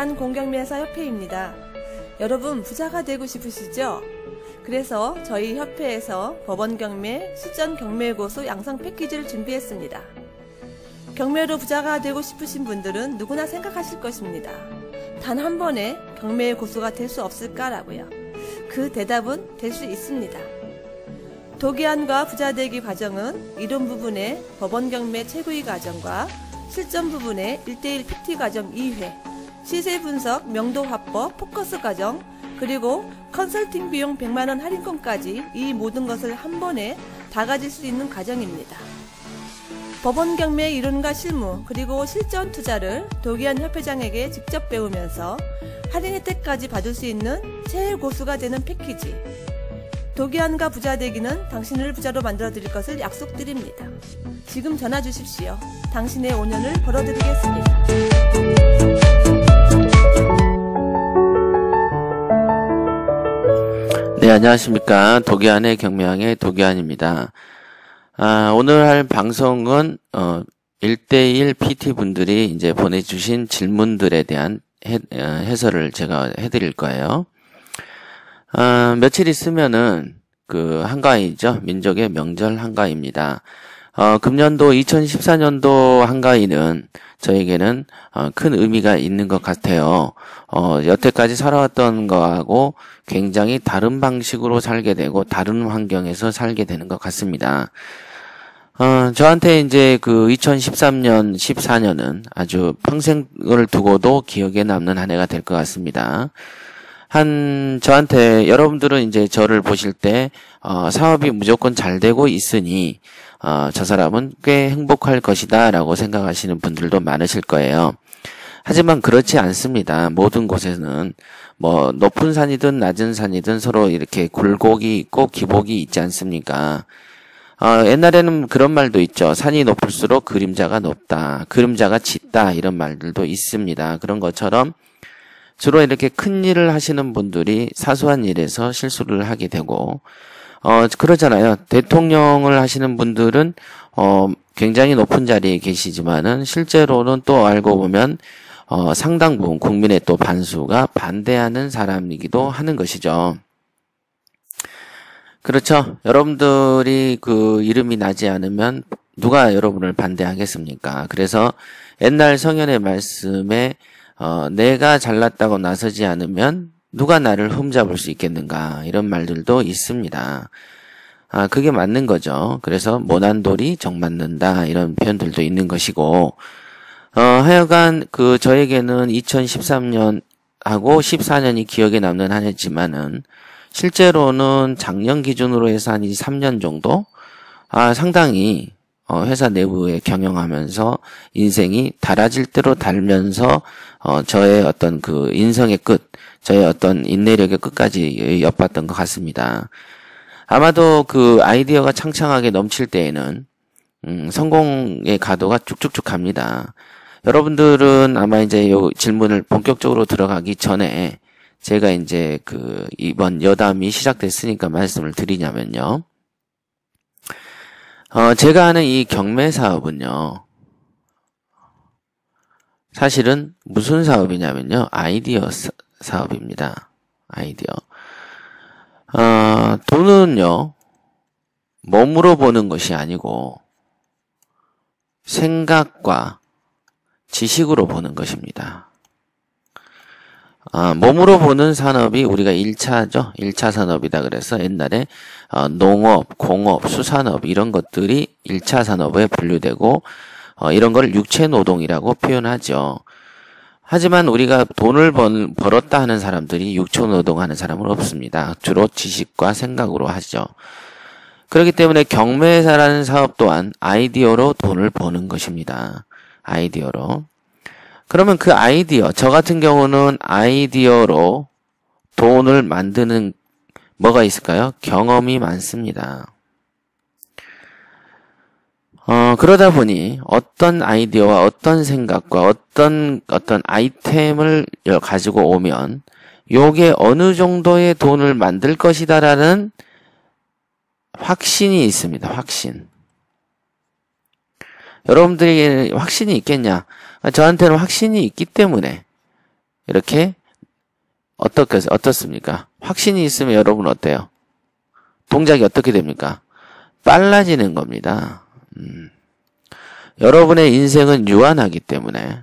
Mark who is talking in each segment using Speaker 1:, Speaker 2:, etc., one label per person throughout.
Speaker 1: 대한공경매사협회입니다. 여러분 부자가 되고 싶으시죠? 그래서 저희 협회에서 법원경매, 실전경매고소 양성 패키지를 준비했습니다. 경매로 부자가 되고 싶으신 분들은 누구나 생각하실 것입니다. 단 한 번에 경매 고소가 될 수 없을까라고요. 그 대답은 될 수 있습니다. 도기한과 부자되기 과정은 이론 부분의 법원경매 최고위 과정과 실전 부분의 1:1 PT 과정 2회, 시세 분석, 명도 화법, 포커스 과정, 그리고 컨설팅 비용 100만원 할인권까지 이 모든 것을 한 번에 다 가질 수 있는 과정입니다. 법원경매 이론과 실무, 그리고 실전 투자를 도기한 협회장에게 직접 배우면서 할인 혜택까지 받을 수 있는 최고수가 되는 패키지. 도기한과 부자되기는 당신을 부자로 만들어 드릴 것을 약속드립니다. 지금 전화 주십시오. 당신의 5년을 벌어드리겠습니다.
Speaker 2: 네, 안녕하십니까. 도기한의 경매왕의 도기한입니다. 오늘 할 방송은 1:1 PT분들이 이제 보내주신 질문들에 대한 해설을 제가 해드릴 거예요. 며칠 있으면은 그 한가위죠. 민족의 명절 한가위입니다. 금년도 2014년도 한가위는 저에게는 큰 의미가 있는 것 같아요. 여태까지 살아왔던 거하고 굉장히 다른 방식으로 살게 되고 다른 환경에서 살게 되는 것 같습니다. 저한테 이제 그 2013년, 14년은 아주 평생을 두고도 기억에 남는 한 해가 될 것 같습니다. 저한테 여러분들은 이제 저를 보실 때 사업이 무조건 잘 되고 있으니 저 사람은 꽤 행복할 것이다 라고 생각하시는 분들도 많으실 거예요. 하지만 그렇지 않습니다. 모든 곳에는 뭐 높은 산이든 낮은 산이든 서로 이렇게 굴곡이 있고 기복이 있지 않습니까? 옛날에는 그런 말도 있죠. 산이 높을수록 그림자가 높다, 그림자가 짙다, 이런 말들도 있습니다. 그런 것처럼 주로 이렇게 큰 일을 하시는 분들이 사소한 일에서 실수를 하게 되고, 그러잖아요. 대통령을 하시는 분들은, 굉장히 높은 자리에 계시지만은, 실제로는 또 알고 보면, 상당 부분 국민의 또 반수가 반대하는 사람이기도 하는 것이죠. 그렇죠. 여러분들이 그 이름이 나지 않으면 누가 여러분을 반대하겠습니까? 그래서 옛날 성현의 말씀에 내가 잘났다고 나서지 않으면 누가 나를 흠잡을 수 있겠는가, 이런 말들도 있습니다. 그게 맞는 거죠. 그래서 모난 돌이 정 맞는다, 이런 표현들도 있는 것이고, 하여간 저에게는 2013년하고 14년이 기억에 남는 한 해지만은 실제로는 작년 기준으로 해서 한 3년 정도 상당히 회사 내부에 경영하면서 인생이 달아질 대로 달면서 저의 어떤 그 인성의 끝, 저의 어떤 인내력의 끝까지 엿봤던 것 같습니다. 아마도 그 아이디어가 창창하게 넘칠 때에는 성공의 가도가 쭉쭉쭉 갑니다. 여러분들은 아마 이제 요 질문을 본격적으로 들어가기 전에 제가 이제 이번 여담이 시작됐으니까 말씀을 드리냐면요. 제가 하는 이 경매 사업은요, 사실은 무슨 사업이냐면요, 아이디어 사업입니다. 아이디어. 돈은요, 몸으로 보는 것이 아니고 생각과 지식으로 보는 것입니다. 몸으로 보는 산업이 우리가 1차죠. 1차 산업이다 그래서 옛날에 농업, 공업, 수산업 이런 것들이 1차 산업에 분류되고 이런 걸 육체 노동이라고 표현하죠. 하지만 우리가 돈을 벌었다 하는 사람들이 육체 노동하는 사람은 없습니다. 주로 지식과 생각으로 하죠. 그렇기 때문에 경매사라는 사업 또한 아이디어로 돈을 버는 것입니다. 아이디어로. 그러면 그 아이디어, 저 같은 경우는 아이디어로 돈을 만드는 뭐가 있을까요? 경험이 많습니다. 그러다 보니 어떤 아이디어와 어떤 생각과 어떤 아이템을 가지고 오면 요게 어느 정도의 돈을 만들 것이다라는 확신이 있습니다. 확신. 여러분들에게 확신이 있겠냐? 저한테는 확신이 있기 때문에 이렇게 어떻습니까? 확신이 있으면 여러분 어때요? 동작이 어떻게 됩니까? 빨라지는 겁니다. 여러분의 인생은 유한하기 때문에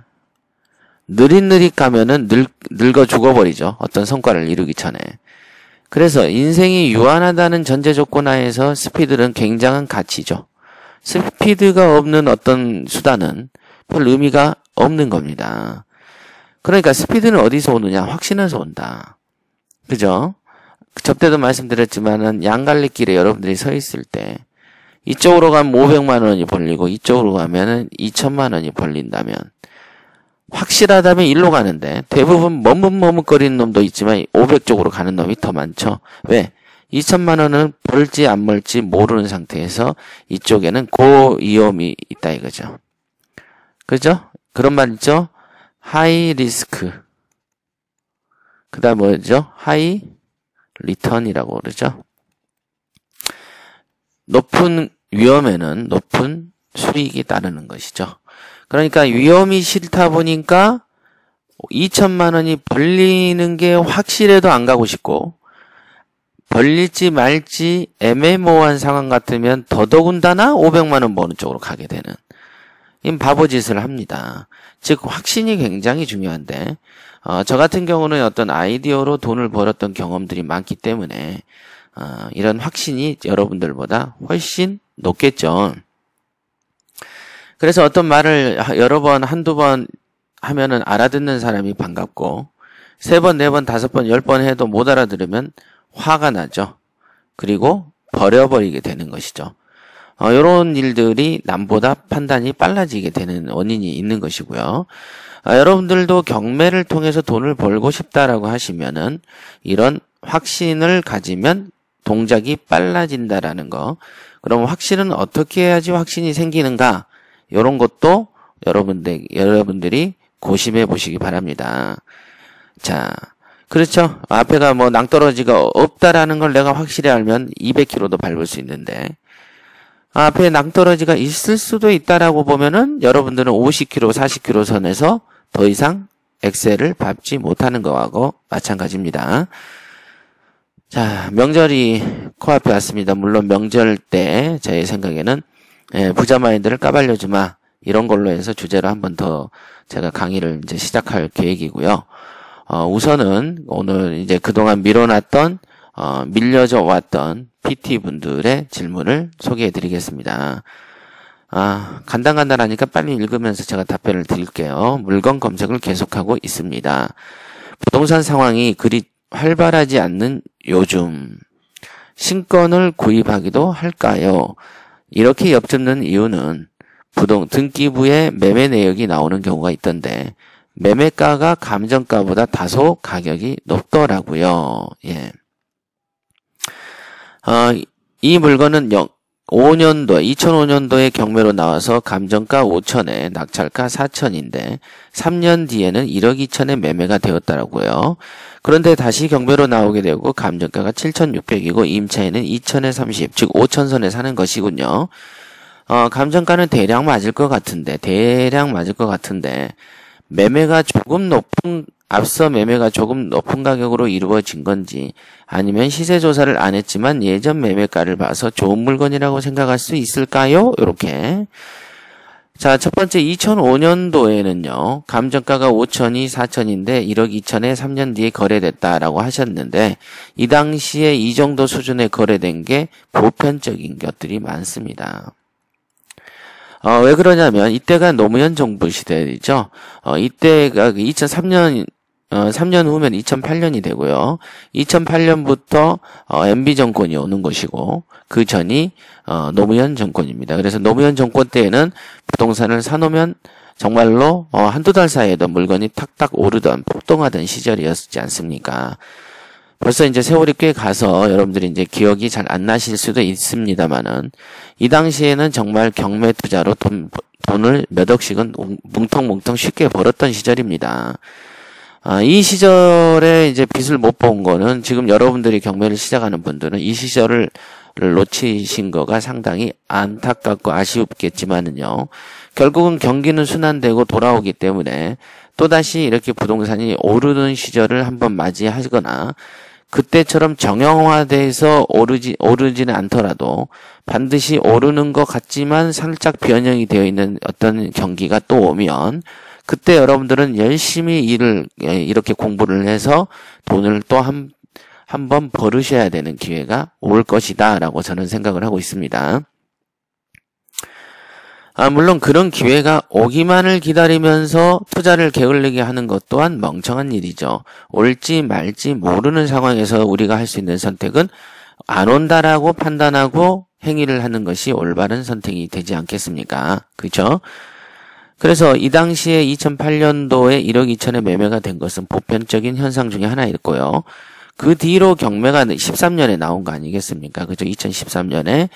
Speaker 2: 느릿느릿 가면은 늙어 죽어버리죠. 어떤 성과를 이루기 전에. 그래서 인생이 유한하다는 전제 조건 하에서 스피드는 굉장한 가치죠. 스피드가 없는 어떤 수단은 별 의미가 없는 겁니다. 그러니까 스피드는 어디서 오느냐? 확신에서 온다. 그죠? 저때도 말씀드렸지만은 양갈래길에 여러분들이 서 있을 때 이쪽으로 가면 500만 원이 벌리고 이쪽으로 가면은 2천만 원이 벌린다면 확실하다면 일로 가는데 대부분 머뭇머뭇거리는 놈도 있지만 500쪽으로 가는 놈이 더 많죠. 왜? 2천만 원은 벌지 안 벌지 모르는 상태에서 이쪽에는 고위험이 있다 이거죠. 그죠? 그런 말 있죠? 하이 리스크. 그 다음 뭐죠? 하이 리턴이라고 그러죠. 높은 위험에는 높은 수익이 따르는 것이죠. 그러니까 위험이 싫다 보니까 2천만 원이 벌리는 게 확실해도 안 가고 싶고 벌릴지 말지 애매모호한 상황 같으면 더더군다나 500만 원 버는 쪽으로 가게 되는 이 바보짓을 합니다. 즉 확신이 굉장히 중요한데 저 같은 경우는 어떤 아이디어로 돈을 벌었던 경험들이 많기 때문에 이런 확신이 여러분들보다 훨씬 높겠죠. 그래서 어떤 말을 여러 번, 한두 번 하면은 알아듣는 사람이 반갑고, 3번, 4번, 5번, 10번 해도 못 알아들으면 화가 나죠. 그리고 버려버리게 되는 것이죠. 이런 일들이 남보다 판단이 빨라지게 되는 원인이 있는 것이고요. 여러분들도 경매를 통해서 돈을 벌고 싶다라고 하시면은 이런 확신을 가지면 동작이 빨라진다라는 거. 그럼 확신은 어떻게 해야지 확신이 생기는가? 이런 것도 여러분들이 고심해 보시기 바랍니다. 자, 그렇죠. 앞에가 뭐 낭떠러지가 없다라는 걸 내가 확실히 알면 200km도 밟을 수 있는데, 앞에 낭떠러지가 있을 수도 있다라고 보면은 여러분들은 50km, 40km 선에서 더 이상 엑셀을 밟지 못하는 거하고 마찬가지입니다. 자, 명절이 코앞에 왔습니다. 물론 명절 때 제 생각에는 부자 마인드를 까발려주마 이런 걸로 해서 주제로 한 번 더 제가 강의를 이제 시작할 계획이고요. 우선은 오늘 이제 그동안 밀어놨던 밀려져 왔던 PT 분들의 질문을 소개해 드리겠습니다. 간단하니까 빨리 읽으면서 제가 답변을 드릴게요. 물건 검색을 계속하고 있습니다. 부동산 상황이 그리 활발하지 않는 요즘 신건을 구입하기도 할까요? 이렇게 엿듣는 이유는 등기부에 매매 내역이 나오는 경우가 있던데 매매가가 감정가보다 다소 가격이 높더라고요. 예. 이 물건은 2005년도에 경매로 나와서 감정가 5천에 낙찰가 4천인데 3년 뒤에는 1억 2천에 매매가 되었더라고요. 그런데 다시 경매로 나오게 되고 감정가가 7,600이고 임차인은 2천에 30, 즉 5천선에 사는 것이군요. 감정가는 대략 맞을 것 같은데 앞서 매매가 조금 높은 가격으로 이루어진 건지 아니면 시세 조사를 안 했지만 예전 매매가를 봐서 좋은 물건이라고 생각할 수 있을까요? 이렇게. 자, 첫 번째 2005년도에는요. 감정가가 5천이 4천인데 1억 2천에 3년 뒤에 거래됐다라고 하셨는데 이 당시에 이 정도 수준에 거래된 게 보편적인 것들이 많습니다. 왜 그러냐면 이때가 노무현 정부 시대이죠. 이때가 2003년 3년 후면 2008년이 되고요. 2008년부터 MB 정권이 오는 것이고 그 전이 노무현 정권입니다. 그래서 노무현 정권 때에는 부동산을 사놓으면 정말로 한두 달 사이에도 물건이 탁탁 오르던 폭등하던 시절이었지 않습니까? 벌써 이제 세월이 꽤 가서 여러분들이 이제 기억이 잘 안 나실 수도 있습니다만은 이 당시에는 정말 경매 투자로 돈을 몇 억씩은 뭉텅뭉텅 쉽게 벌었던 시절입니다. 이 시절에 이제 빚을 못 본 거는 지금 여러분들이 경매를 시작하는 분들은 이 시절을 놓치신 거가 상당히 안타깝고 아쉽겠지만은요. 결국은 경기는 순환되고 돌아오기 때문에 또다시 이렇게 부동산이 오르는 시절을 한번 맞이하거나 그때처럼 정형화돼서 오르지는 않더라도 반드시 오르는 것 같지만 살짝 변형이 되어 있는 어떤 경기가 또 오면 그때 여러분들은 열심히 이렇게 공부를 해서 돈을 또 한 번 벌으셔야 되는 기회가 올 것이다 라고 저는 생각을 하고 있습니다. 물론 그런 기회가 오기만을 기다리면서 투자를 게을르게 하는 것 또한 멍청한 일이죠. 올지 말지 모르는 상황에서 우리가 할 수 있는 선택은 안 온다라고 판단하고 행위를 하는 것이 올바른 선택이 되지 않겠습니까? 그렇죠? 그래서 이 당시에 2008년도에 1억 2천에 매매가 된 것은 보편적인 현상 중에 하나였고요. 그 뒤로 경매가 13년에 나온 거 아니겠습니까? 그죠? 2013년에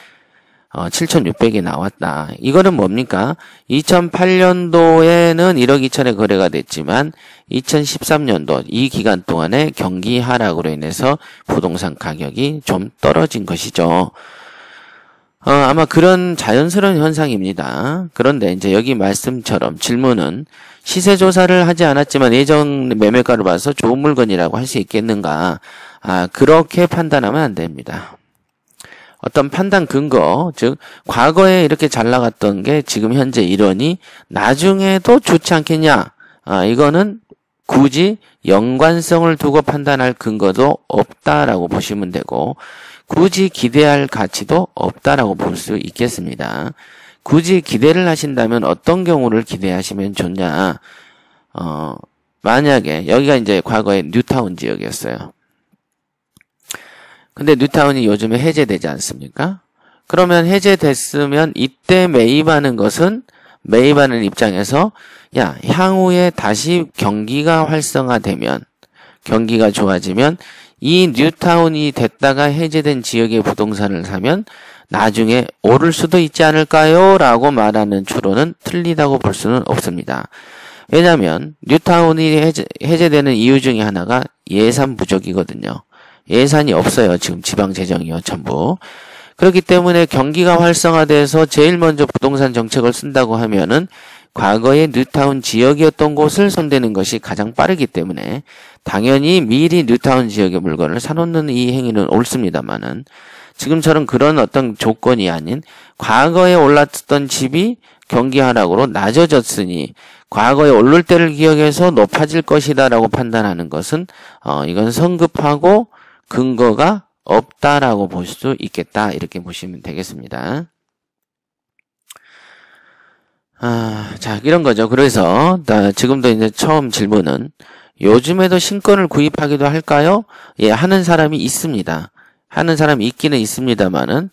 Speaker 2: 7,600이 나왔다. 이거는 뭡니까? 2008년도에는 1억 2천에 거래가 됐지만 2013년도 이 기간 동안에 경기 하락으로 인해서 부동산 가격이 좀 떨어진 것이죠. 아마 그런 자연스러운 현상입니다. 그런데 이제 여기 말씀처럼 질문은 시세 조사를 하지 않았지만 예전 매매가를 봐서 좋은 물건이라고 할 수 있겠는가? 그렇게 판단하면 안 됩니다. 어떤 판단 근거, 즉 과거에 이렇게 잘 나갔던 게 지금 현재 이러니 나중에도 좋지 않겠냐? 이거는 굳이 연관성을 두고 판단할 근거도 없다라고 보시면 되고 굳이 기대할 가치도 없다라고 볼 수 있겠습니다. 굳이 기대를 하신다면 어떤 경우를 기대하시면 좋냐? 만약에 여기가 이제 과거에 뉴타운 지역이었어요. 근데 뉴타운이 요즘에 해제되지 않습니까? 그러면 해제됐으면 이때 매입하는 입장에서 야, 향후에 다시 경기가 활성화되면 경기가 좋아지면 이 뉴타운이 됐다가 해제된 지역의 부동산을 사면 나중에 오를 수도 있지 않을까요? 라고 말하는 추론은 틀리다고 볼 수는 없습니다. 왜냐하면 뉴타운이 해제되는 이유 중에 하나가 예산 부족이거든요. 예산이 없어요. 지금 지방재정이요. 전부. 그렇기 때문에 경기가 활성화돼서 제일 먼저 부동산 정책을 쓴다고 하면은 과거의 뉴타운 지역이었던 곳을 손대는 것이 가장 빠르기 때문에 당연히 미리 뉴타운 지역의 물건을 사놓는 이 행위는 옳습니다만은 지금처럼 그런 어떤 조건이 아닌 과거에 올랐던 집이 경기 하락으로 낮아졌으니 과거에 오를 때를 기억해서 높아질 것이다라고 판단하는 것은 이건 성급하고 근거가 없다라고 볼 수 있겠다 이렇게 보시면 되겠습니다. 자, 이런 거죠. 그래서 지금도 이제 처음 질문은 요즘에도 신권을 구입하기도 할까요? 예, 하는 사람이 있습니다. 하는 사람이 있기는 있습니다만은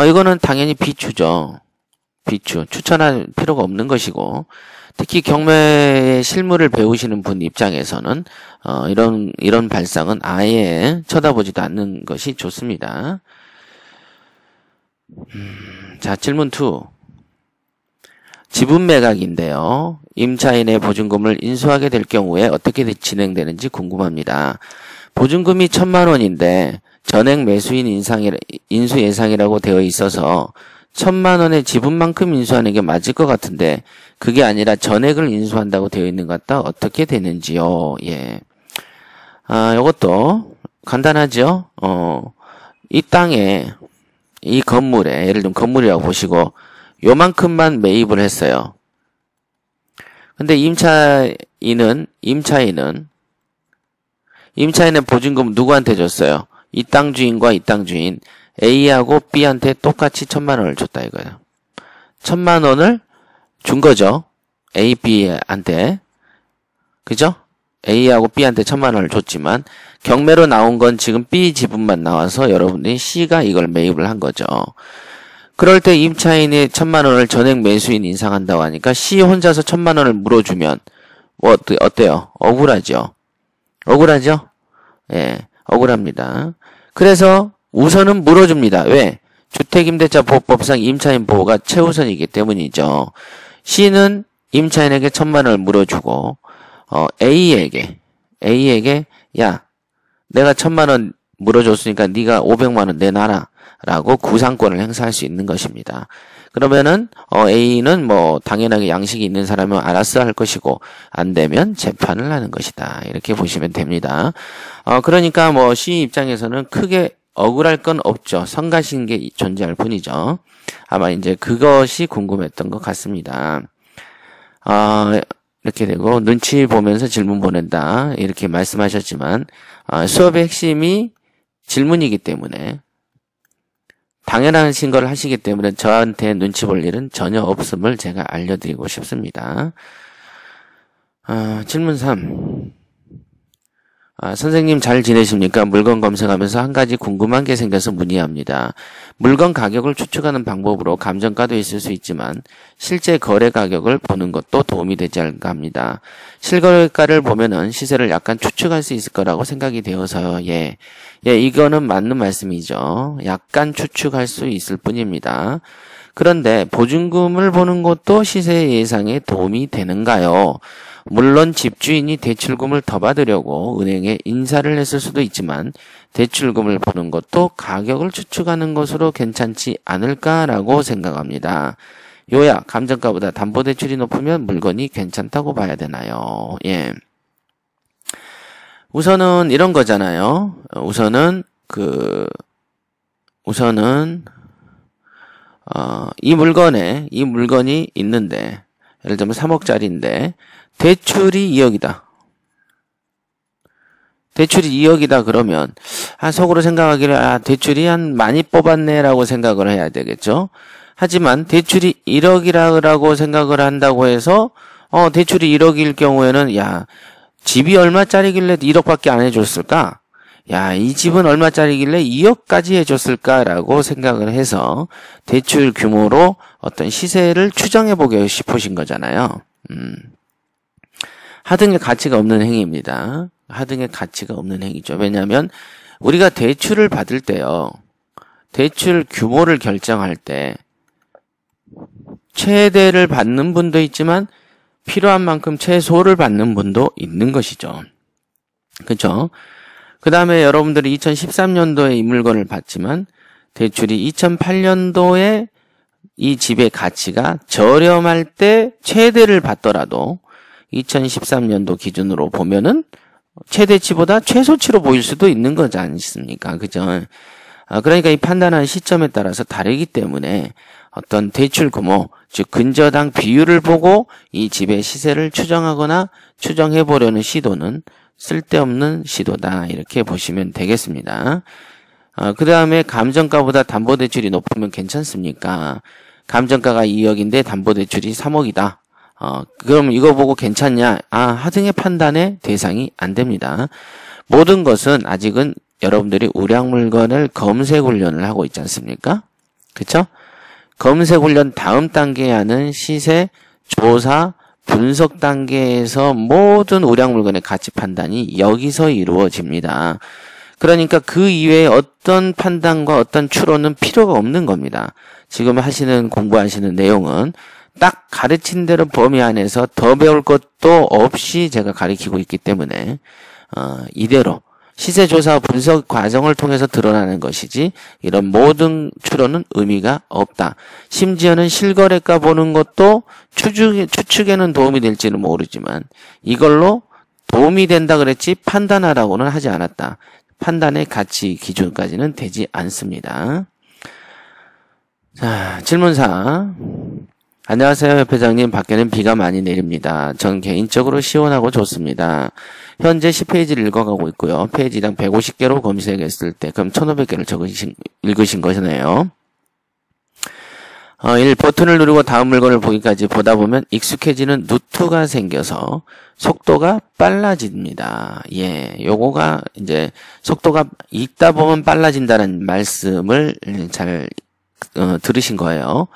Speaker 2: 이거는 당연히 비추죠. 비추. 추천할 필요가 없는 것이고 특히 경매의 실무를 배우시는 분 입장에서는 이런 발상은 아예 쳐다보지도 않는 것이 좋습니다. 자, 질문 2. 지분 매각인데요. 임차인의 보증금을 인수하게 될 경우에 어떻게 진행되는지 궁금합니다. 보증금이 1,000만 원인데 전액 매수인 인수 예상이라고 되어 있어서 1,000만 원의 지분만큼 인수하는 게 맞을 것 같은데 그게 아니라 전액을 인수한다고 되어 있는 것 같다. 어떻게 되는지요? 예. 이것도 간단하죠? 이 땅에 이 건물에 예를 들면 건물이라고 보시고 요만큼만 매입을 했어요. 근데 임차인의 보증금 누구한테 줬어요? 이 땅 주인과 이 땅 주인 A하고 B한테 똑같이 1,000만 원을 줬다 이거예요. 1,000만 원을 준 거죠. A, B한테. 그죠? A하고 B한테 1,000만 원을 줬지만 경매로 나온 건 지금 B 지분만 나와서 여러분들이 C가 이걸 매입을 한 거죠. 그럴 때 임차인이 1,000만 원을 전액 매수인 인상한다고 하니까 C 혼자서 1,000만 원을 물어주면 어때요? 억울하죠? 억울하죠? 예, 억울합니다. 그래서 우선은 물어줍니다. 왜? 주택임대차보호법상 임차인 보호가 최우선이기 때문이죠. C는 임차인에게 1,000만 원을 물어주고 A에게 야, 내가 1,000만 원 물어줬으니까 네가 500만 원 내놔라 라고 구상권을 행사할 수 있는 것입니다. 그러면은 A는 뭐 당연하게 양식이 있는 사람은 알아서 할 것이고 안 되면 재판을 하는 것이다. 이렇게 보시면 됩니다. 그러니까 뭐 C 입장에서는 크게 억울할 건 없죠. 성가신 게 존재할 뿐이죠. 아마 이제 그것이 궁금했던 것 같습니다. 이렇게 되고 눈치 보면서 질문 보낸다 이렇게 말씀하셨지만 수업의 핵심이 질문이기 때문에 당연하신 걸 하시기 때문에 저한테 눈치 볼 일은 전혀 없음을 제가 알려드리고 싶습니다. 질문 3. 선생님 잘 지내십니까? 물건 검색하면서 한 가지 궁금한 게 생겨서 문의합니다. 물건 가격을 추측하는 방법으로 감정가도 있을 수 있지만 실제 거래 가격을 보는 것도 도움이 되지 않을까 합니다. 실거래가를 보면은 시세를 약간 추측할 수 있을 거라고 생각이 되어서요. 예, 이거는 맞는 말씀이죠. 약간 추측할 수 있을 뿐입니다. 그런데 보증금을 보는 것도 시세 예상에 도움이 되는가요? 물론 집주인이 대출금을 더 받으려고 은행에 인사를 했을 수도 있지만 대출금을 보는 것도 가격을 추측하는 것으로 괜찮지 않을까라고 생각합니다. 요약, 감정가보다 담보대출이 높으면 물건이 괜찮다고 봐야 되나요? 예. 우선은 이런 거잖아요. 우선은 이 물건이 있는데 예를 들면 3억짜리인데 대출이 2억이다. 대출이 2억이다 그러면 속으로 생각하기를 대출이 한 많이 뽑았네라고 생각을 해야 되겠죠. 하지만 대출이 1억이라고 생각을 한다고 해서 대출이 1억일 경우에는 집이 얼마짜리길래 1억밖에 안 해줬을까? 이 집은 얼마짜리길래 2억까지 해줬을까라고 생각을 해서 대출 규모로 어떤 시세를 추정해보고 싶으신 거잖아요. 하등의 가치가 없는 행위입니다. 하등의 가치가 없는 행위죠. 왜냐하면 우리가 대출을 받을 때요. 대출 규모를 결정할 때 최대를 받는 분도 있지만 필요한 만큼 최소를 받는 분도 있는 것이죠. 그렇죠? 그 다음에 여러분들이 2013년도에 이 물건을 받지만 대출이 2008년도에 이 집의 가치가 저렴할 때 최대를 받더라도 2013년도 기준으로 보면은 최대치보다 최소치로 보일 수도 있는 거지 않습니까? 그죠? 그러니까 이 판단하는 시점에 따라서 다르기 때문에 어떤 대출 규모, 즉 근저당 비율을 보고 이 집의 시세를 추정하거나 추정해 보려는 시도는 쓸데없는 시도다. 이렇게 보시면 되겠습니다. 그 다음에 감정가보다 담보대출이 높으면 괜찮습니까? 감정가가 2억인데 담보대출이 3억이다. 그럼 이거 보고 괜찮냐? 하등의 판단의 대상이 안 됩니다. 모든 것은 아직은 여러분들이 우량물건을 검색 훈련을 하고 있지 않습니까? 그쵸? 검색 훈련 다음 단계에 하는 시세, 조사, 분석 단계에서 모든 우량물건의 가치 판단이 여기서 이루어집니다. 그러니까 그 이외에 어떤 판단과 어떤 추론은 필요가 없는 겁니다. 지금 공부하시는 내용은 딱 가르친 대로 범위 안에서 더 배울 것도 없이 제가 가르치고 있기 때문에 이대로 시세조사 분석 과정을 통해서 드러나는 것이지 이런 모든 추론은 의미가 없다. 심지어는 실거래가 보는 것도 추측에는 도움이 될지는 모르지만 이걸로 도움이 된다 그랬지 판단하라고는 하지 않았다. 판단의 가치 기준까지는 되지 않습니다. 자, 질문 4. 안녕하세요, 협회장님. 밖에는 비가 많이 내립니다. 전 개인적으로 시원하고 좋습니다. 현재 10페이지를 읽어가고 있고요. 페이지당 150개로 검색했을 때 그럼 1500개를 읽으신 것이네요. 1. 버튼을 누르고 다음 물건을 보기까지 보다 보면 익숙해지는 누트가 생겨서 속도가 빨라집니다. 요거가 이제 속도가 읽다 보면 빨라진다는 말씀을 잘 들으신 거예요.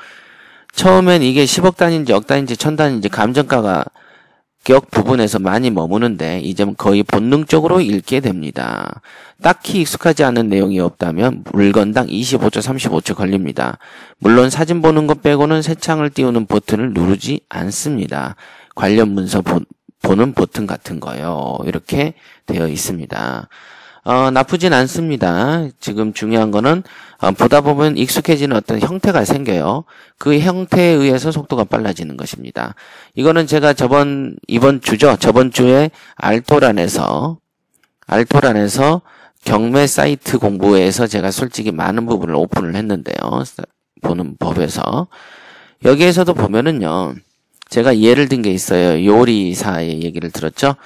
Speaker 2: 처음엔 이게 10억 단위인지 억 단위인지 천 단위인지 감정가가 격 부분에서 많이 머무는데 이제 거의 본능적으로 읽게 됩니다. 딱히 익숙하지 않은 내용이 없다면 물건당 25초, 35초 걸립니다. 물론 사진 보는 것 빼고는 새 창을 띄우는 버튼을 누르지 않습니다. 관련 문서 보는 버튼 같은 거요. 이렇게 되어 있습니다. 나쁘진 않습니다. 지금 중요한 거는 보다 보면 익숙해지는 어떤 형태가 생겨요. 그 형태에 의해서 속도가 빨라지는 것입니다. 이거는 제가 이번 주에 알토란에서 경매 사이트 공부에서 제가 솔직히 많은 부분을 오픈을 했는데요. 보는 법에서. 여기에서도 보면은요. 제가 예를 든 게 있어요. 요리사의 얘기를 들었죠.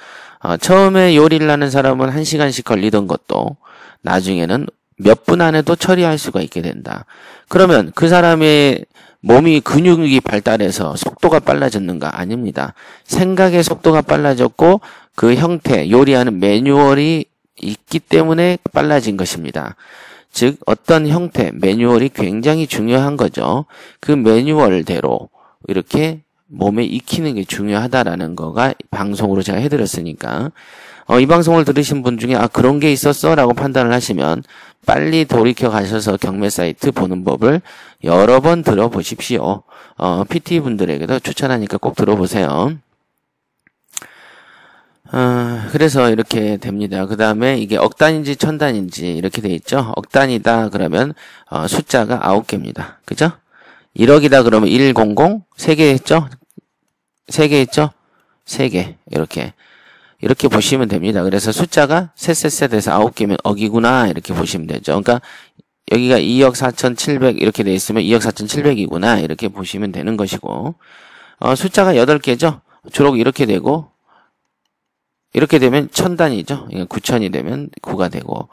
Speaker 2: 처음에 요리를 하는 사람은 1시간씩 걸리던 것도 나중에는 몇 분 안에도 처리할 수가 있게 된다. 그러면 그 사람의 몸이 근육이 발달해서 속도가 빨라졌는가? 아닙니다. 생각의 속도가 빨라졌고 그 형태, 요리하는 매뉴얼이 있기 때문에 빨라진 것입니다. 즉 어떤 형태, 매뉴얼이 굉장히 중요한 거죠. 그 매뉴얼대로 이렇게 몸에 익히는 게 중요하다라는 거가 방송으로 제가 해드렸으니까 이 방송을 들으신 분 중에 그런 게 있었어? 라고 판단을 하시면 빨리 돌이켜 가셔서 경매 사이트 보는 법을 여러 번 들어보십시오. PT 분들에게도 추천하니까 꼭 들어보세요. 그래서 이렇게 됩니다. 그 다음에 이게 억단인지 천단인지 이렇게 돼 있죠. 억단이다 그러면 숫자가 9개입니다. 그죠? 1억이다 그러면 100 3개 했죠? 3개 했죠? 3개 이렇게 보시면 됩니다. 그래서 숫자가 셋셋셋 해서 9개면 억이구나 이렇게 보시면 되죠. 그러니까 여기가 2억 4,700 이렇게 돼 있으면 2억 4,700이구나 이렇게 보시면 되는 것이고 숫자가 8개죠. 주로 이렇게 되고 이렇게 되면 천단이죠. 9천이 되면 9가 되고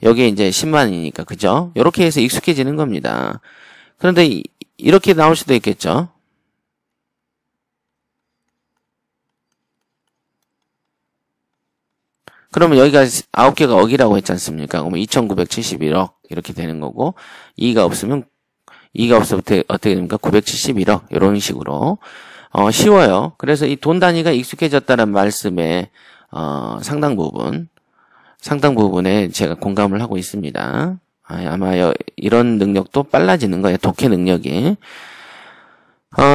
Speaker 2: 여기에 이제 10만이니까 그죠? 이렇게 해서 익숙해지는 겁니다. 그런데 이렇게 나올 수도 있겠죠. 그러면 여기가 9개가 억이라고 했지 않습니까? 그러면 2,971억 이렇게 되는 거고 2가 없으면 어떻게 됩니까? 971억 이런 식으로 쉬워요. 그래서 이 돈 단위가 익숙해졌다는 말씀에 상당 부분에 제가 공감을 하고 있습니다. 아마 이런 능력도 빨라지는 거예요. 독해 능력이.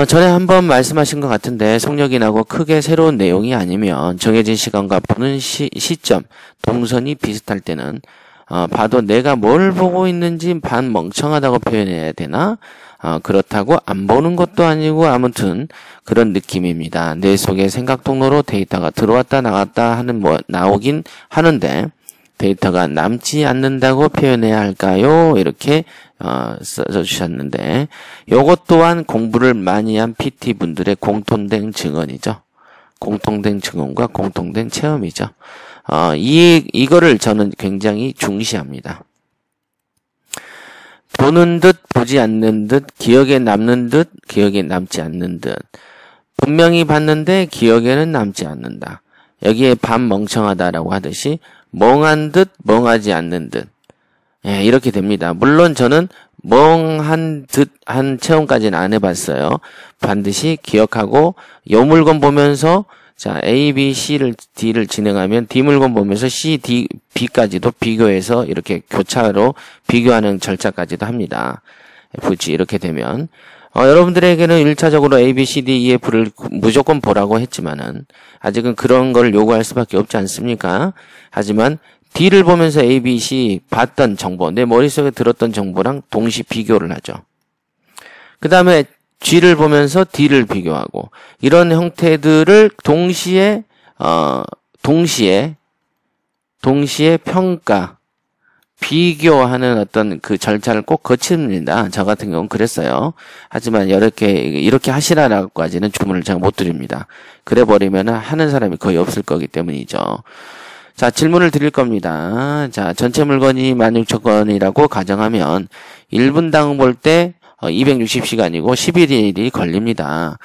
Speaker 2: 전에 한번 말씀하신 것 같은데 속력이 나고 크게 새로운 내용이 아니면 정해진 시간과 보는 시점, 동선이 비슷할 때는 봐도 내가 뭘 보고 있는지 반 멍청하다고 표현해야 되나? 그렇다고 안 보는 것도 아니고 아무튼 그런 느낌입니다. 뇌 속의 생각 통로로 데이터가 들어왔다 나갔다 하는 나오긴 하는데 데이터가 남지 않는다고 표현해야 할까요? 이렇게 써주셨는데 요것 또한 공부를 많이 한 PT분들의 공통된 증언이죠. 공통된 증언과 공통된 체험이죠. 이거를 저는 굉장히 중시합니다. 보는 듯 보지 않는 듯 기억에 남는 듯 기억에 남지 않는 듯 분명히 봤는데 기억에는 남지 않는다. 여기에 반 멍청하다라고 하듯이 멍한 듯 멍하지 않는 듯 이렇게 됩니다. 물론 저는 멍한 듯한 체험까지는 안 해봤어요. 반드시 기억하고 요 물건 보면서 자 A, B, D를 진행하면 D 물건 보면서 C, D, B까지도 비교해서 이렇게 교차로 비교하는 절차까지도 합니다. F, G 이렇게 되면 여러분들에게는 1차적으로 A, B, C, D, E, F를 무조건 보라고 했지만은 아직은 그런 걸 요구할 수밖에 없지 않습니까? 하지만 D를 보면서 A, B, C 봤던 정보, 내 머릿속에 들었던 정보랑 동시 비교를 하죠. 그 다음에 G를 보면서 D를 비교하고 이런 형태들을 동시에 평가, 비교하는 어떤 그 절차를 꼭 거칩니다. 저 같은 경우는 그랬어요. 하지만 이렇게 하시라라고까지는 주문을 제가 못 드립니다. 그래 버리면 하는 사람이 거의 없을 거기 때문이죠. 자, 질문을 드릴 겁니다. 자, 전체 물건이 16,000건이라고 가정하면 1분당 볼 때 260시간이고 11일이 걸립니다.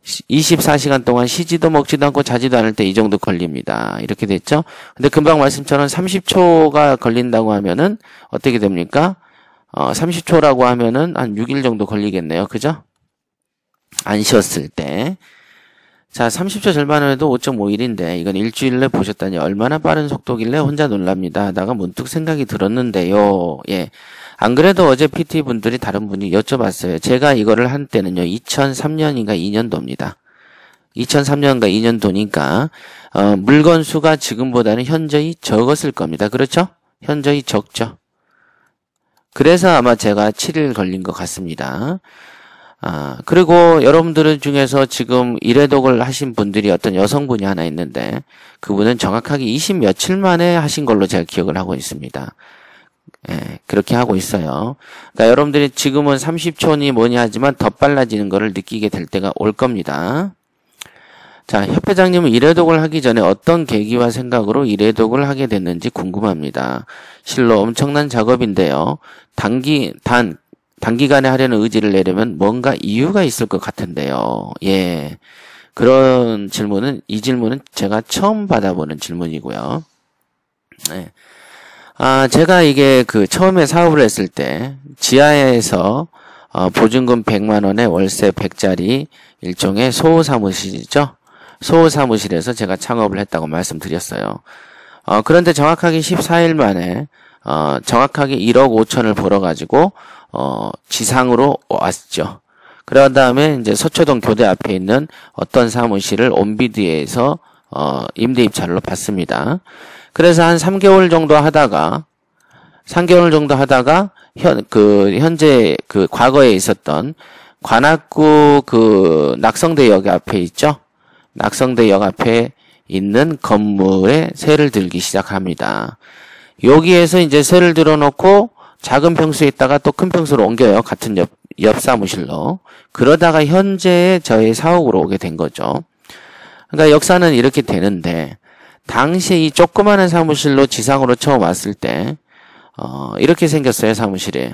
Speaker 2: 24시간 동안 쉬지도 먹지도 않고 자지도 않을 때 이 정도 걸립니다. 이렇게 됐죠? 근데 금방 말씀처럼 30초가 걸린다고 하면은 어떻게 됩니까? 30초라고 하면은 한 6일 정도 걸리겠네요. 그죠? 안 쉬었을 때. 자, 30초 절반을 해도 5.5일인데 이건 일주일 내 보셨다니 얼마나 빠른 속도길래 혼자 놀랍니다. 하다가 문득 생각이 들었는데요. 예. 안 그래도 어제 PT분들이 다른 분이 여쭤봤어요. 제가 이거를 한 때는요, 2003년인가 2년도입니다. 2003년과 2년도니까 물건 수가 지금보다는 현저히 적었을 겁니다. 그렇죠? 현저히 적죠. 그래서 아마 제가 7일 걸린 것 같습니다. 그리고 여러분들 중에서 지금 1회독을 하신 분들이 어떤 여성분이 하나 있는데 그분은 정확하게 20 며칠 만에 하신 걸로 제가 기억을 하고 있습니다. 예, 그렇게 하고 있어요. 그러니까 여러분들이 지금은 30초니 뭐니 하지만 더 빨라지는 거를 느끼게 될 때가 올 겁니다. 자, 협회장님은 1회독을 하기 전에 어떤 계기와 생각으로 1회독을 하게 됐는지 궁금합니다. 실로 엄청난 작업인데요. 단기간에 하려는 의지를 내려면 뭔가 이유가 있을 것 같은데요. 예. 그런 질문은, 이 질문은 제가 처음 받아보는 질문이고요. 네. 제가 이게 처음에 사업을 했을 때, 지하에서, 보증금 100만원에 월세 100짜리 일종의 소사무실이죠. 소사무실에서 제가 창업을 했다고 말씀드렸어요. 그런데 정확하게 14일 만에, 정확하게 1억 5천을 벌어가지고, 지상으로 왔죠. 그런 다음에 이제 서초동 교대 앞에 있는 어떤 사무실을 온비드에서, 임대 입찰로 받습니다. 그래서 한 3개월 정도 하다가, 현재 과거에 있었던 관악구 낙성대역 앞에 있죠? 낙성대역 앞에 있는 건물에 세를 들기 시작합니다. 여기에서 이제 세를 들어놓고 작은 평수에 있다가 또 큰 평수로 옮겨요. 같은 옆 사무실로. 그러다가 현재의 저의 사옥으로 오게 된 거죠. 그러니까 역사는 이렇게 되는데, 당시에 이 조그마한 사무실로 지상으로 처음 왔을 때, 이렇게 생겼어요, 사무실이.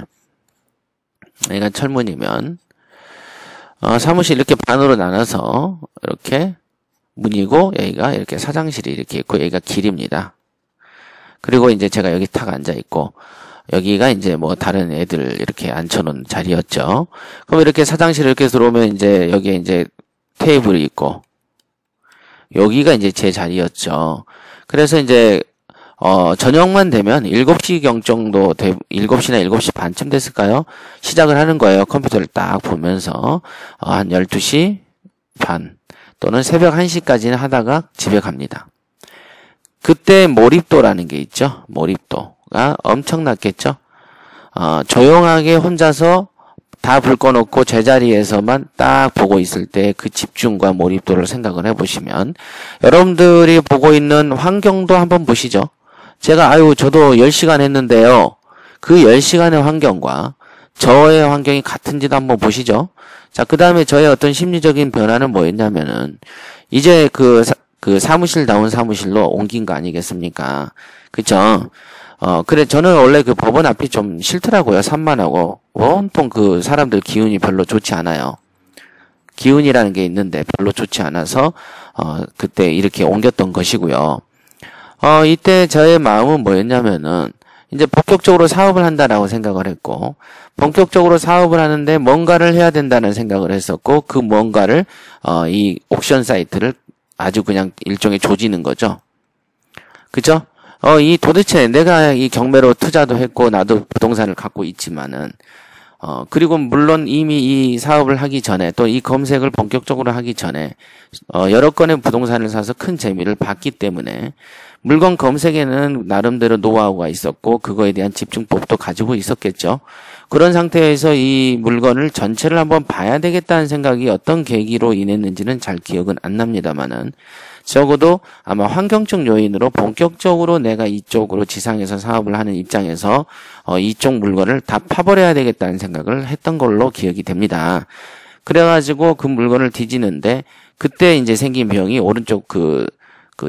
Speaker 2: 그러니까 철문이면, 사무실 이렇게 반으로 나눠서, 이렇게 문이고, 여기가 이렇게 사장실이 이렇게 있고, 여기가 길입니다. 그리고 이제 제가 여기 탁 앉아있고, 여기가 이제 뭐 다른 애들 이렇게 앉혀놓은 자리였죠. 그럼 이렇게 사장실 이렇게 들어오면 이제 여기에 이제 테이블이 있고, 여기가 이제 제 자리였죠. 그래서 이제, 저녁만 되면 7시경 정도, 7시나 7시 반쯤 됐을까요? 시작을 하는 거예요. 컴퓨터를 딱 보면서, 한 12시 반, 또는 새벽 1시까지는 하다가 집에 갑니다. 그때 몰입도라는 게 있죠. 몰입도가 엄청났겠죠. 조용하게 혼자서 다 불 꺼놓고 제자리에서만 딱 보고 있을 때 그 집중과 몰입도를 생각을 해보시면 여러분들이 보고 있는 환경도 한번 보시죠. 제가 저도 10시간 했는데요. 그 10시간의 환경과 저의 환경이 같은지도 한번 보시죠. 자, 그 다음에 저의 어떤 심리적인 변화는 뭐였냐면은 이제 사무실다운 사무실로 옮긴 거 아니겠습니까? 그쵸? 그래, 저는 원래 법원 앞이 좀 싫더라고요. 산만하고. 온통 사람들 기운이 별로 좋지 않아요. 기운이라는 게 있는데 별로 좋지 않아서, 그때 이렇게 옮겼던 것이고요. 이때 저의 마음은 뭐였냐면은, 이제 본격적으로 사업을 한다라고 생각을 했고, 본격적으로 사업을 하는데 뭔가를 해야 된다는 생각을 했었고, 그 뭔가를, 이 옥션 사이트를 아주 그냥 일종의 조지는 거죠. 그죠? 도대체 내가 이 경매로 투자도 했고, 나도 부동산을 갖고 있지만은, 그리고 물론 이미 이 사업을 하기 전에, 또 이 검색을 본격적으로 하기 전에, 여러 건의 부동산을 사서 큰 재미를 봤기 때문에, 물건 검색에는 나름대로 노하우가 있었고, 그거에 대한 집중법도 가지고 있었겠죠. 그런 상태에서 이 물건을 전체를 한번 봐야 되겠다는 생각이 어떤 계기로 인했는지는 잘 기억은 안 납니다만은, 적어도 아마 환경적 요인으로 본격적으로 내가 이쪽으로 지상에서 사업을 하는 입장에서 이쪽 물건을 다 파버려야 되겠다는 생각을 했던 걸로 기억이 됩니다. 그래가지고 그 물건을 뒤지는데 그때 이제 생긴 병이 오른쪽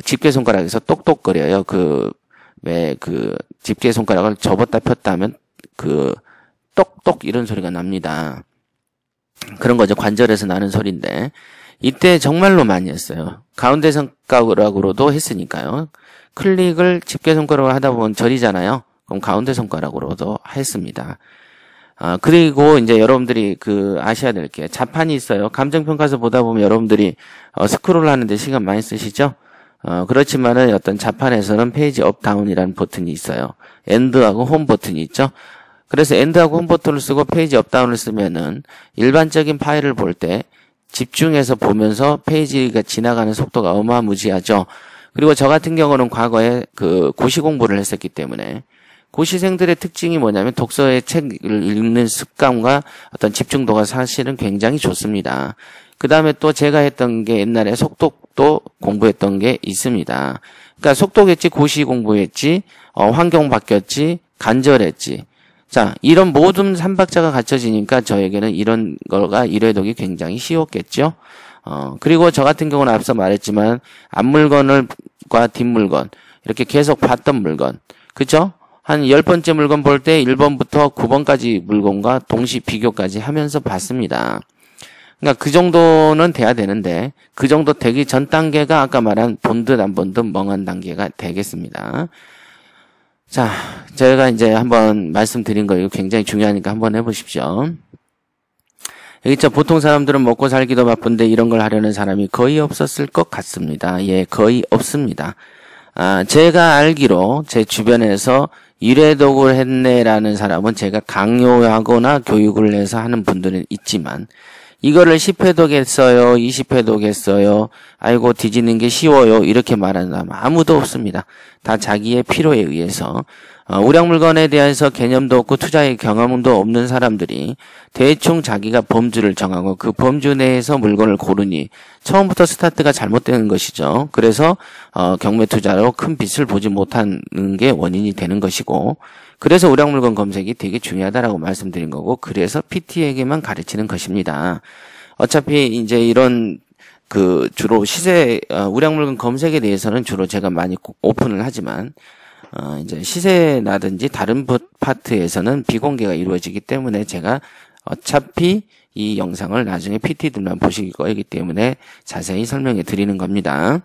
Speaker 2: 집게 손가락에서 똑똑거려요. 집게 손가락을 접었다 폈다 하면 똑똑 이런 소리가 납니다. 그런 거죠. 관절에서 나는 소리인데. 이때 정말로 많이 했어요. 가운데 손가락으로도 했으니까요. 클릭을 집게 손가락으로 하다 보면 저리잖아요. 그럼 가운데 손가락으로도 했습니다. 그리고 이제 여러분들이 아셔야 될 게 자판이 있어요. 감정평가서 보다 보면 여러분들이 스크롤 하는데 시간 많이 쓰시죠? 그렇지만은 어떤 자판에서는 페이지 업 다운이라는 버튼이 있어요. 엔드하고 홈 버튼이 있죠? 그래서 엔드하고 홈 버튼을 쓰고 페이지 업 다운을 쓰면은 일반적인 파일을 볼 때 집중해서 보면서 페이지가 지나가는 속도가 어마무지하죠. 그리고 저 같은 경우는 과거에 그 고시 공부를 했었기 때문에 고시생들의 특징이 뭐냐면 독서의 책을 읽는 습관과 어떤 집중도가 사실은 굉장히 좋습니다. 그 다음에 또 제가 했던 게 옛날에 속독도 공부했던 게 있습니다. 그러니까 속독했지, 고시 공부했지, 환경 바뀌었지, 간절했지. 자, 이런 모든 삼박자가 갖춰지니까 저에게는 이런 거가 일회독이 굉장히 쉬웠겠죠. 그리고 저 같은 경우는 앞서 말했지만 앞물건과 뒷물건 이렇게 계속 봤던 물건, 그죠? 한 10번째 물건 볼 때 1번부터 9번까지 물건과 동시 비교까지 하면서 봤습니다. 그러니까 그 정도는 돼야 되는데 그 정도 되기 전 단계가 아까 말한 본 듯 안 본 듯 멍한 단계가 되겠습니다. 자, 제가 이제 한번 말씀드린 거 이거 굉장히 중요하니까 한번 해보십시오. 여기 보통 사람들은 먹고 살기도 바쁜데 이런 걸 하려는 사람이 거의 없었을 것 같습니다. 예, 거의 없습니다. 제가 알기로 제 주변에서 일회독을 했네라는 사람은 제가 강요하거나 교육을 해서 하는 분들은 있지만 이거를 10회독 했어요, 20회독 했어요, 아이고 뒤지는 게 쉬워요 이렇게 말하는 사람 아무도 없습니다. 다 자기의 필요에 의해서 우량물건에 대해서 개념도 없고 투자의 경험도 없는 사람들이 대충 자기가 범주를 정하고 그 범주 내에서 물건을 고르니 처음부터 스타트가 잘못되는 것이죠. 그래서 경매 투자로 큰 빚을 보지 못하는 게 원인이 되는 것이고, 그래서 우량물건 검색이 되게 중요하다라고 말씀드린 거고, 그래서 PT에게만 가르치는 것입니다. 어차피 이제 이런 주로 우량물건 검색에 대해서는 주로 제가 많이 오픈을 하지만 이제 시세라든지 다른 파트에서는 비공개가 이루어지기 때문에 제가 어차피 이 영상을 나중에 PT들만 보실 거이기 때문에 자세히 설명해 드리는 겁니다.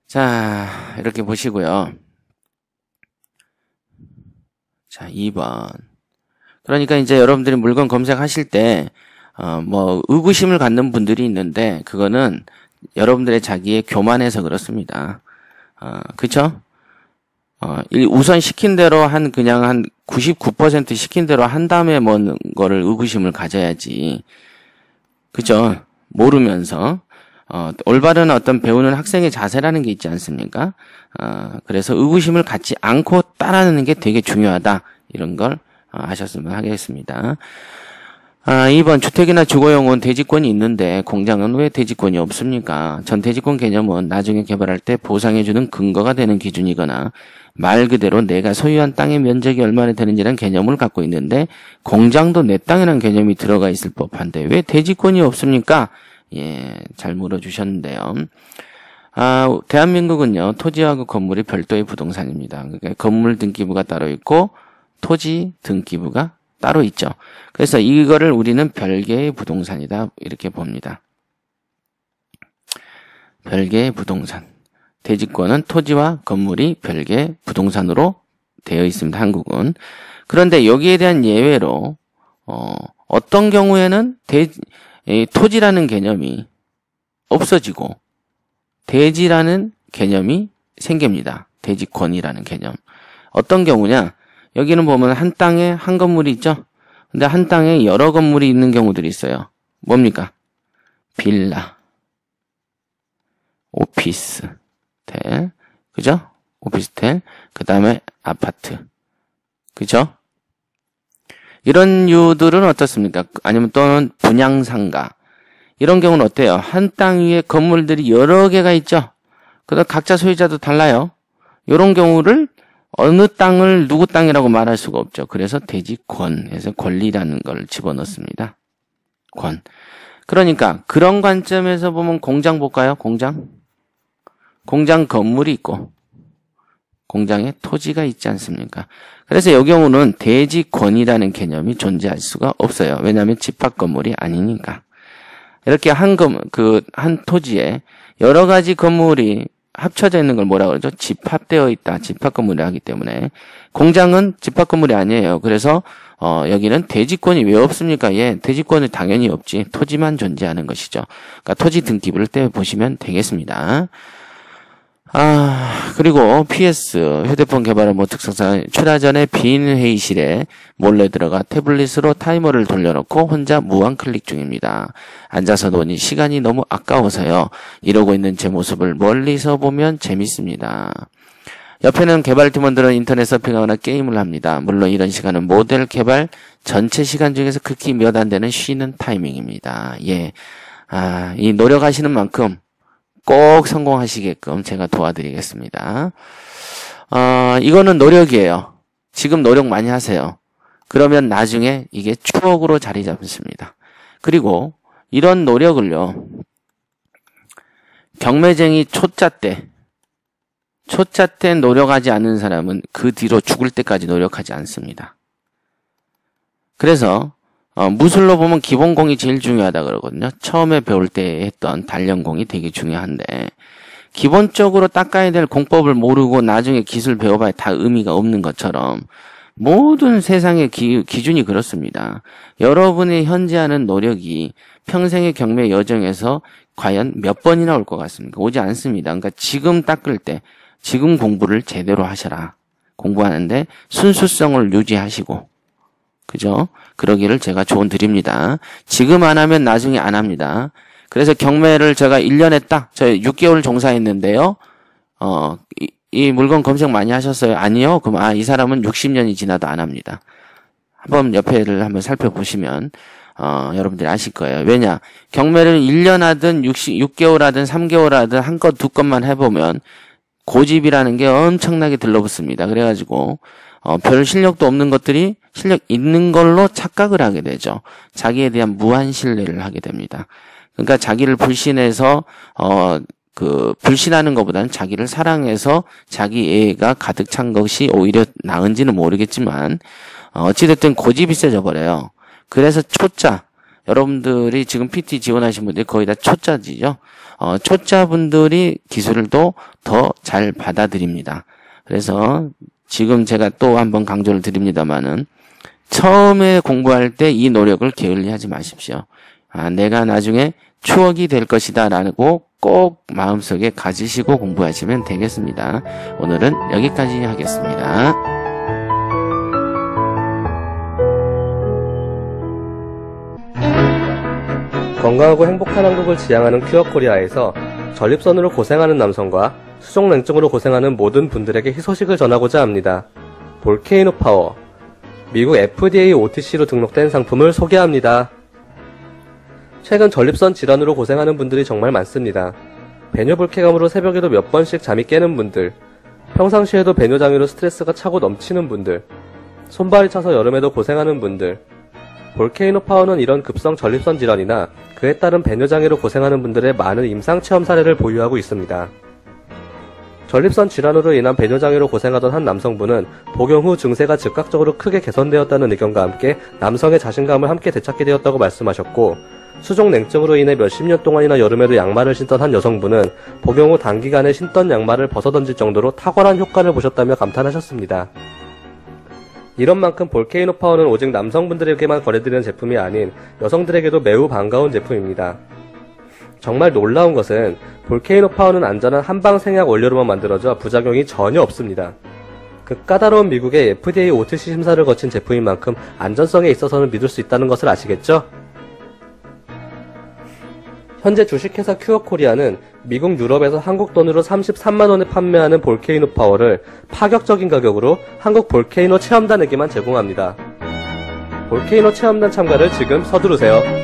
Speaker 2: 자, 이렇게 보시고요. 자, 2번. 그러니까 이제 여러분들이 물건 검색하실 때 의구심을 갖는 분들이 있는데 그거는 여러분들의 자기의 교만해서 그렇습니다. 그쵸? 우선 시킨 대로 그냥 한 99% 시킨 대로 한 다음에 뭔 거를 의구심을 가져야지. 그죠? 모르면서. 올바른 어떤 배우는 학생의 자세라는 게 있지 않습니까? 그래서 의구심을 갖지 않고 따라하는 게 되게 중요하다. 이런 걸 아셨으면 하겠습니다. 2번 주택이나 주거용은 대지권이 있는데 공장은 왜 대지권이 없습니까? 전 대지권 개념은 나중에 개발할 때 보상해주는 근거가 되는 기준이거나 말 그대로 내가 소유한 땅의 면적이 얼마나 되는지라는 개념을 갖고 있는데 공장도 내 땅이라는 개념이 들어가 있을 법한데 왜 대지권이 없습니까? 예, 잘 물어주셨는데요. 대한민국은요, 토지하고 건물이 별도의 부동산입니다. 그러니까 건물 등기부가 따로 있고 토지 등기부가 따로 있죠. 그래서 이거를 우리는 별개의 부동산이다 이렇게 봅니다. 별개의 부동산. 대지권은 토지와 건물이 별개의 부동산으로 되어 있습니다. 한국은. 그런데 여기에 대한 예외로 어떤 경우에는 토지라는 개념이 없어지고 대지라는 개념이 생깁니다. 대지권이라는 개념. 어떤 경우냐? 여기는 보면 한 땅에 한 건물이 있죠? 근데 한 땅에 여러 건물이 있는 경우들이 있어요. 뭡니까? 빌라, 오피스텔, 그죠? 오피스텔, 그 다음에 아파트, 그죠? 이런 류들은 어떻습니까? 아니면 또는 분양상가. 이런 경우는 어때요? 한 땅 위에 건물들이 여러 개가 있죠? 그다음 각자 소유자도 달라요. 이런 경우를 어느 땅을 누구 땅이라고 말할 수가 없죠. 그래서 대지권에서 권리라는 걸 집어넣습니다. 권. 그러니까 그런 관점에서 보면 공장 볼까요? 공장 건물이 있고 공장에 토지가 있지 않습니까? 그래서 이 경우는 대지권이라는 개념이 존재할 수가 없어요. 왜냐하면 집합 건물이 아니니까. 이렇게 한 토지에 여러 가지 건물이 합쳐져 있는 걸 뭐라고 그러죠? 집합되어 있다. 집합 건물이 하기 때문에. 공장은 집합 건물이 아니에요. 그래서 여기는 대지권이 왜 없습니까? 예, 대지권은 당연히 없지. 토지만 존재하는 것이죠. 그러니까 토지 등기부를 떼보시면 되겠습니다. 그리고 PS, 휴대폰 개발의 뭐 특성상 출하 전에 빈 회의실에 몰래 들어가 태블릿으로 타이머를 돌려놓고 혼자 무한 클릭 중입니다. 앉아서 노니 시간이 너무 아까워서요. 이러고 있는 제 모습을 멀리서 보면 재밌습니다. 옆에는 개발 팀원들은 인터넷 서핑하거나 게임을 합니다. 물론 이런 시간은 모델 개발 전체 시간 중에서 극히 몇 안 되는 쉬는 타이밍입니다. 예. 이 노력하시는 만큼 꼭 성공하시게끔 제가 도와드리겠습니다. 이거는 노력이에요. 지금 노력 많이 하세요. 그러면 나중에 이게 추억으로 자리 잡습니다. 그리고 이런 노력을요, 경매쟁이 초짜 때 노력하지 않는 사람은 그 뒤로 죽을 때까지 노력하지 않습니다. 그래서 무술로 보면 기본공이 제일 중요하다 그러거든요. 처음에 배울 때 했던 단련공이 되게 중요한데 기본적으로 닦아야 될 공법을 모르고 나중에 기술 배워봐야 다 의미가 없는 것처럼 모든 세상의 기준이 그렇습니다. 여러분이 현재 하는 노력이 평생의 경매 여정에서 과연 몇 번이나 올 것 같습니까? 오지 않습니다. 그러니까 지금 닦을 때 지금 공부를 제대로 하셔라. 공부하는데 순수성을 유지하시고, 그죠? 그러기를 제가 조언 드립니다. 지금 안 하면 나중에 안 합니다. 그래서 경매를 제가 1년에 저 6개월 종사했는데요. 이 물건 검색 많이 하셨어요? 아니요? 그럼 이 사람은 60년이 지나도 안 합니다. 한번 옆에를 한번 살펴보시면 여러분들이 아실 거예요. 왜냐? 경매를 1년 하든 6개월 하든 3개월 하든 한 건 두 건만 해보면 고집이라는 게 엄청나게 들러붙습니다. 그래가지고 별 실력도 없는 것들이 실력 있는 걸로 착각을 하게 되죠. 자기에 대한 무한 신뢰를 하게 됩니다. 그러니까 자기를 불신해서 불신하는 것보다는 자기를 사랑해서 자기 애가 가득 찬 것이 오히려 나은지는 모르겠지만 어찌됐든 고집이 세져 버려요. 그래서 초짜, 여러분들이 지금 PT 지원하신 분들이 거의 다 초짜지죠. 초짜분들이 기술을 더 잘 받아들입니다. 그래서 지금 제가 또 한번 강조를 드립니다만은 처음에 공부할 때 이 노력을 게을리하지 마십시오. 내가 나중에 추억이 될 것이다 라고 꼭 마음속에 가지시고 공부하시면 되겠습니다. 오늘은 여기까지 하겠습니다.
Speaker 3: 건강하고 행복한 한국을 지향하는 큐어코리아에서 전립선으로 고생하는 남성과 수족냉증으로 고생하는 모든 분들에게 희소식을 전하고자 합니다. 볼케이노 파워, 미국 FDA OTC로 등록된 상품을 소개합니다. 최근 전립선 질환으로 고생하는 분들이 정말 많습니다. 배뇨불쾌감으로 새벽에도 몇 번씩 잠이 깨는 분들, 평상시에도 배뇨장애로 스트레스가 차고 넘치는 분들, 손발이 차서 여름에도 고생하는 분들, 볼케이노 파워는 이런 급성 전립선 질환이나 그에 따른 배뇨장애로 고생하는 분들의 많은 임상체험 사례를 보유하고 있습니다. 전립선 질환으로 인한 배뇨장애로 고생하던 한 남성분은 복용 후 증세가 즉각적으로 크게 개선되었다는 의견과 함께 남성의 자신감을 함께 되찾게 되었다고 말씀하셨고, 수족냉증으로 인해 몇십 년 동안이나 여름에도 양말을 신던 한 여성분은 복용 후 단기간에 신던 양말을 벗어던질 정도로 탁월한 효과를 보셨다며 감탄하셨습니다. 이런 만큼 볼케이노 파워는 오직 남성분들에게만 권해드리는 제품이 아닌 여성들에게도 매우 반가운 제품입니다. 정말 놀라운 것은 볼케이노 파워는 안전한 한방 생약 원료로만 만들어져 부작용이 전혀 없습니다. 그 까다로운 미국의 FDA OTC 심사를 거친 제품인 만큼 안전성에 있어서는 믿을 수 있다는 것을 아시겠죠? 현재 주식회사 큐어코리아는 미국 유럽에서 한국 돈으로 33만원에 판매하는 볼케이노 파워를 파격적인 가격으로 한국 볼케이노 체험단에게만 제공합니다. 볼케이노 체험단 참가를 지금 서두르세요.